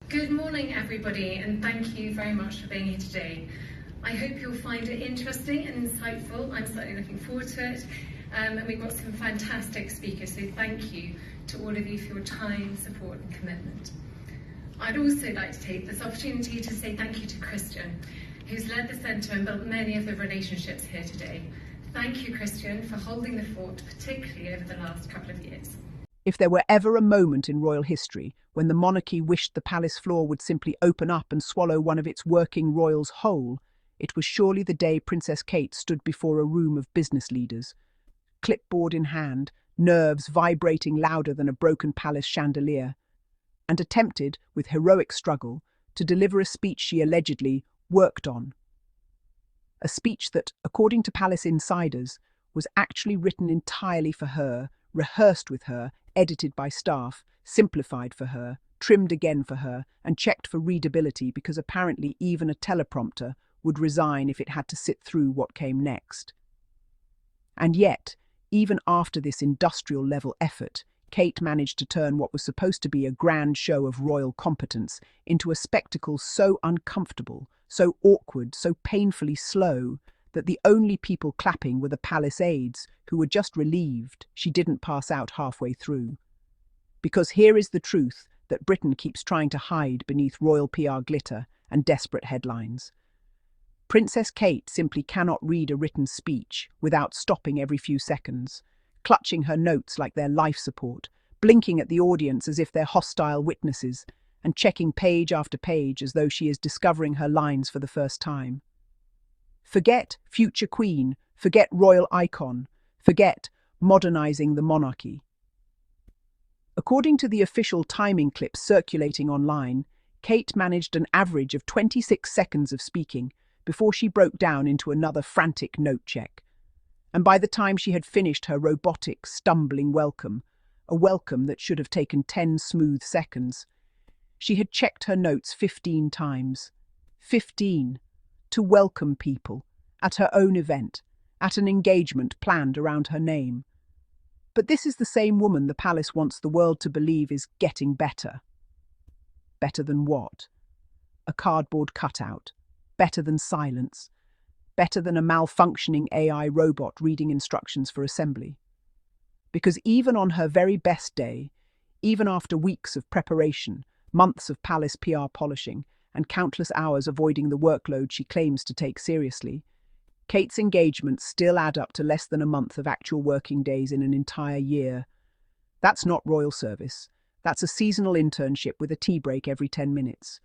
Good morning, everybody, and thank you very much for being here today. I hope you'll find it interesting and insightful. I'm certainly looking forward to it. And we've got some fantastic speakers, so thank you to all of you for your time, support and commitment. I'd also like to take this opportunity to say thank you to Christian, who's led the Centre and built many of the relationships here today. Thank you, Christian, for holding the fort, particularly over the last couple of years. If there were ever a moment in royal history when the monarchy wished the palace floor would simply open up and swallow one of its working royals whole, it was surely the day Princess Kate stood before a room of business leaders. Clipboard in hand, nerves vibrating louder than a broken palace chandelier, and attempted, with heroic struggle, to deliver a speech she allegedly worked on. A speech that, according to palace insiders, was actually written entirely for her, rehearsed with her, edited by staff, simplified for her, trimmed again for her, and checked for readability because apparently even a teleprompter would resign if it had to sit through what came next. And yet, even after this industrial-level effort, Kate managed to turn what was supposed to be a grand show of royal competence into a spectacle so uncomfortable, so awkward, so painfully slow, that the only people clapping were the palace aides, who were just relieved she didn't pass out halfway through. Because here is the truth that Britain keeps trying to hide beneath royal PR glitter and desperate headlines. Princess Kate simply cannot read a written speech without stopping every few seconds, clutching her notes like their life support, blinking at the audience as if they're hostile witnesses, and checking page after page as though she is discovering her lines for the first time. Forget future queen, forget royal icon, forget modernizing the monarchy. According to the official timing clips circulating online, Kate managed an average of 26 seconds of speaking before she broke down into another frantic note check. And by the time she had finished her robotic, stumbling welcome, a welcome that should have taken 10 smooth seconds, she had checked her notes 15 times. 15. To welcome people, at her own event, at an engagement planned around her name. But this is the same woman the palace wants the world to believe is getting better. Better than what? A cardboard cutout. Better than silence. Better than a malfunctioning AI robot reading instructions for assembly. Because even on her very best day, even after weeks of preparation, months of palace PR polishing, and countless hours avoiding the workload she claims to take seriously, Kate's engagements still add up to less than a month of actual working days in an entire year. That's not royal service. That's a seasonal internship with a tea break every 10 minutes.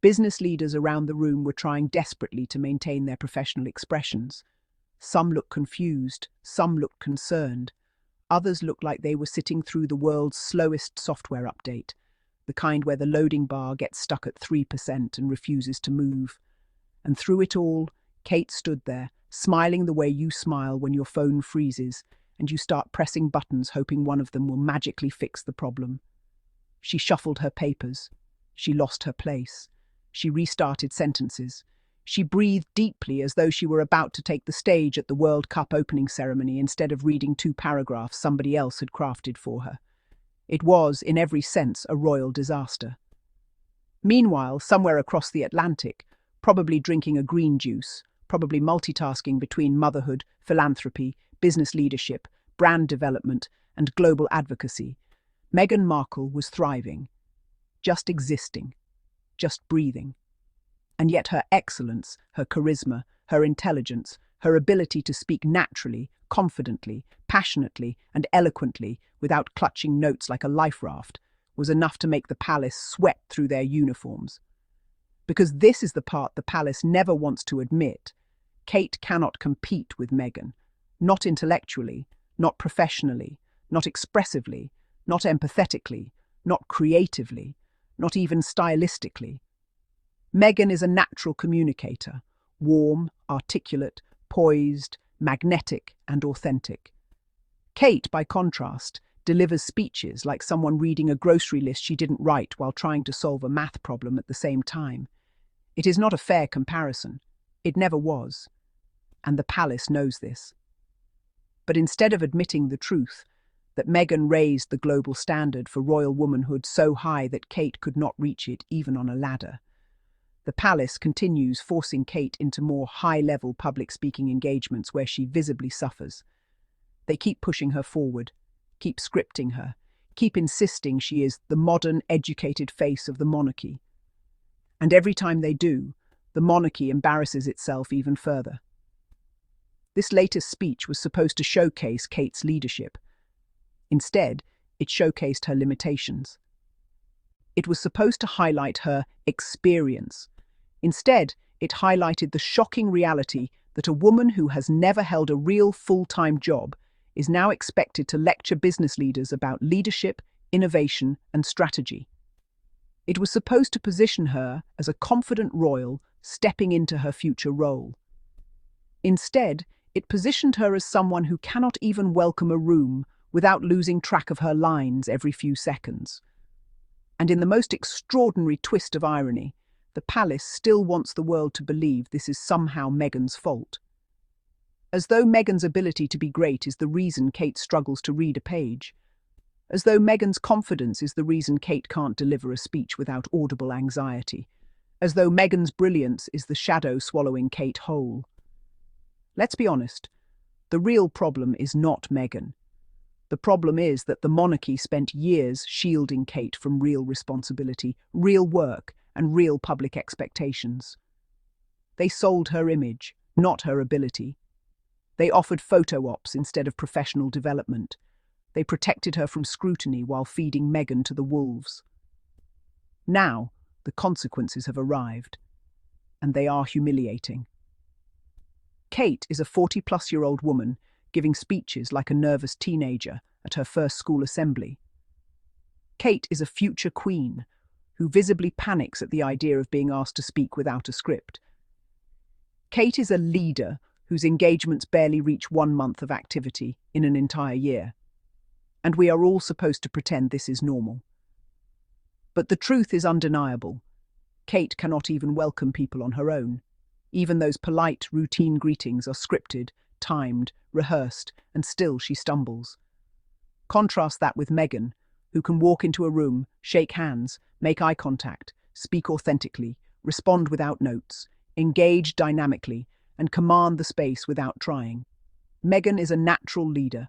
Business leaders around the room were trying desperately to maintain their professional expressions. Some looked confused, some looked concerned. Others looked like they were sitting through the world's slowest software update, the kind where the loading bar gets stuck at 3% and refuses to move. And through it all, Kate stood there, smiling the way you smile when your phone freezes and you start pressing buttons hoping one of them will magically fix the problem. She shuffled her papers. She lost her place. She restarted sentences. She breathed deeply as though she were about to take the stage at the World Cup opening ceremony instead of reading 2 paragraphs somebody else had crafted for her. It was, in every sense, a royal disaster. Meanwhile, somewhere across the Atlantic, probably drinking a green juice, probably multitasking between motherhood, philanthropy, business leadership, brand development, and global advocacy, Meghan Markle was thriving, just existing, just breathing. And yet her excellence, her charisma, her intelligence, her ability to speak naturally, confidently, passionately, and eloquently without clutching notes like a life raft, was enough to make the palace sweat through their uniforms. Because this is the part the palace never wants to admit. Kate cannot compete with Meghan. Not intellectually, not professionally, not expressively, not empathetically, not creatively, not even stylistically. Meghan is a natural communicator, warm, articulate, poised, magnetic, and authentic. Kate, by contrast, delivers speeches like someone reading a grocery list she didn't write while trying to solve a math problem at the same time. It is not a fair comparison. It never was. And the palace knows this. But instead of admitting the truth, that Meghan raised the global standard for royal womanhood so high that Kate could not reach it even on a ladder. The palace continues forcing Kate into more high-level public speaking engagements where she visibly suffers. They keep pushing her forward, keep scripting her, keep insisting she is the modern, educated face of the monarchy. And every time they do, the monarchy embarrasses itself even further. This latest speech was supposed to showcase Kate's leadership. Instead, it showcased her limitations. It was supposed to highlight her experience. Instead, it highlighted the shocking reality that a woman who has never held a real full-time job is now expected to lecture business leaders about leadership, innovation, and strategy. It was supposed to position her as a confident royal stepping into her future role. Instead, it positioned her as someone who cannot even welcome a room without losing track of her lines every few seconds. And in the most extraordinary twist of irony, the palace still wants the world to believe this is somehow Meghan's fault. As though Meghan's ability to be great is the reason Kate struggles to read a page. As though Meghan's confidence is the reason Kate can't deliver a speech without audible anxiety. As though Meghan's brilliance is the shadow swallowing Kate whole. Let's be honest, the real problem is not Meghan. The problem is that the monarchy spent years shielding Kate from real responsibility, real work, and real public expectations. They sold her image, not her ability. They offered photo ops instead of professional development. They protected her from scrutiny while feeding Meghan to the wolves. Now, the consequences have arrived, and they are humiliating. Kate is a 40-plus-year-old woman giving speeches like a nervous teenager at her first school assembly. Kate is a future queen who visibly panics at the idea of being asked to speak without a script. Kate is a leader whose engagements barely reach 1 month of activity in an entire year. And we are all supposed to pretend this is normal. But the truth is undeniable. Kate cannot even welcome people on her own. Even those polite, routine greetings are scripted, timed, rehearsed, and still she stumbles. Contrast that with Meghan, who can walk into a room, shake hands, make eye contact, speak authentically, respond without notes, engage dynamically, and command the space without trying. Meghan is a natural leader.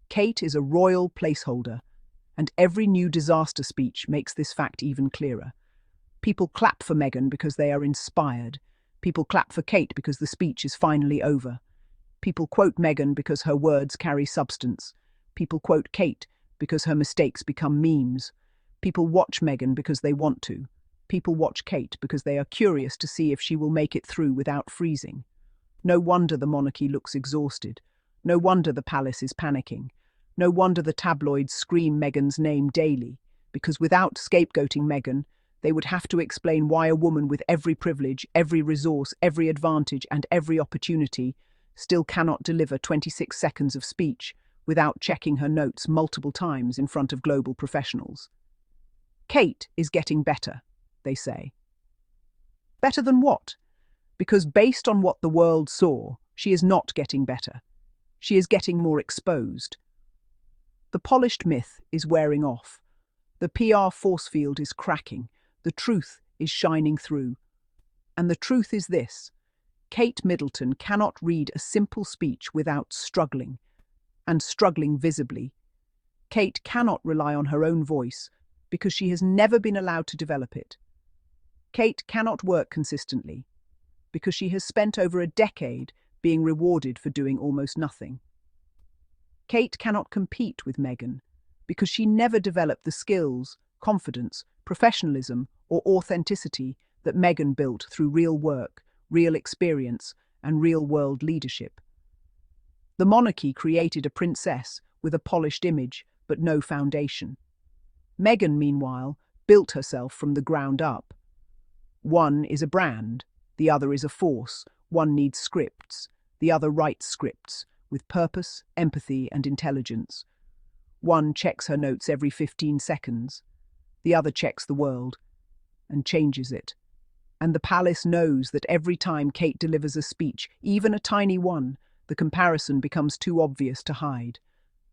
Kate is a royal placeholder, and every new disaster speech makes this fact even clearer. People clap for Meghan because they are inspired. People clap for Kate because the speech is finally over. People quote Meghan because her words carry substance. People quote Kate because her mistakes become memes. People watch Meghan because they want to. People watch Kate because they are curious to see if she will make it through without freezing. No wonder the monarchy looks exhausted. No wonder the palace is panicking. No wonder the tabloids scream Meghan's name daily, because without scapegoating Meghan, they would have to explain why a woman with every privilege, every resource, every advantage, and every opportunity still cannot deliver 26 seconds of speech without checking her notes multiple times in front of global professionals. Kate is getting better, they say. Better than what? Because based on what the world saw, she is not getting better. She is getting more exposed. The polished myth is wearing off. The PR force field is cracking. The truth is shining through. And the truth is this: Kate Middleton cannot read a simple speech without struggling, and struggling visibly. Kate cannot rely on her own voice because she has never been allowed to develop it. Kate cannot work consistently because she has spent over a decade being rewarded for doing almost nothing. Kate cannot compete with Meghan because she never developed the skills, confidence, professionalism, or authenticity that Meghan built through real work, real experience, and real-world leadership. The monarchy created a princess with a polished image, but no foundation. Meghan, meanwhile, built herself from the ground up. One is a brand, the other is a force. One needs scripts, the other writes scripts, with purpose, empathy, and intelligence. One checks her notes every 15 seconds. The other checks the world and changes it. And the palace knows that every time Kate delivers a speech, even a tiny one, the comparison becomes too obvious to hide.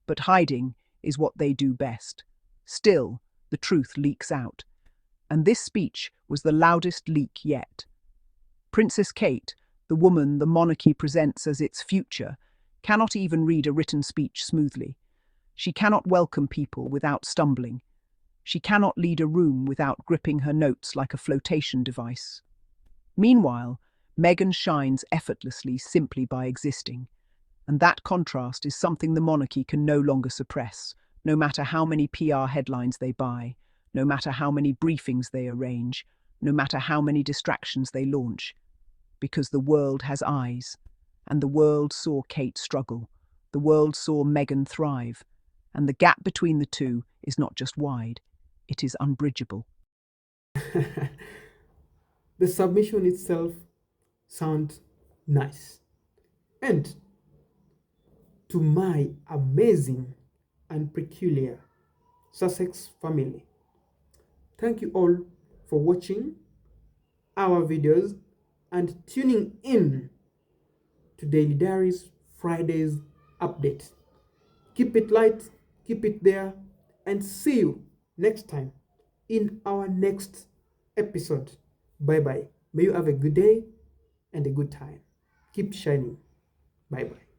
But hiding is what they do best. Still, the truth leaks out. And this speech was the loudest leak yet. Princess Kate, the woman the monarchy presents as its future, cannot even read a written speech smoothly. She cannot welcome people without stumbling. She cannot lead a room without gripping her notes like a flotation device. Meanwhile, Meghan shines effortlessly simply by existing. And that contrast is something the monarchy can no longer suppress, no matter how many PR headlines they buy, no matter how many briefings they arrange, no matter how many distractions they launch. Because the world has eyes, and the world saw Kate struggle, the world saw Meghan thrive, and the gap between the two is not just wide, it is unbridgeable. The submission itself sounds nice. And to my amazing and peculiar Sussex family, thank you all for watching our videos and tuning in to Daily Diaries Fridays update. Keep it light, keep it there, and see you next time in our next episode. Bye bye. May you have a good day and a good time. Keep shining. Bye bye.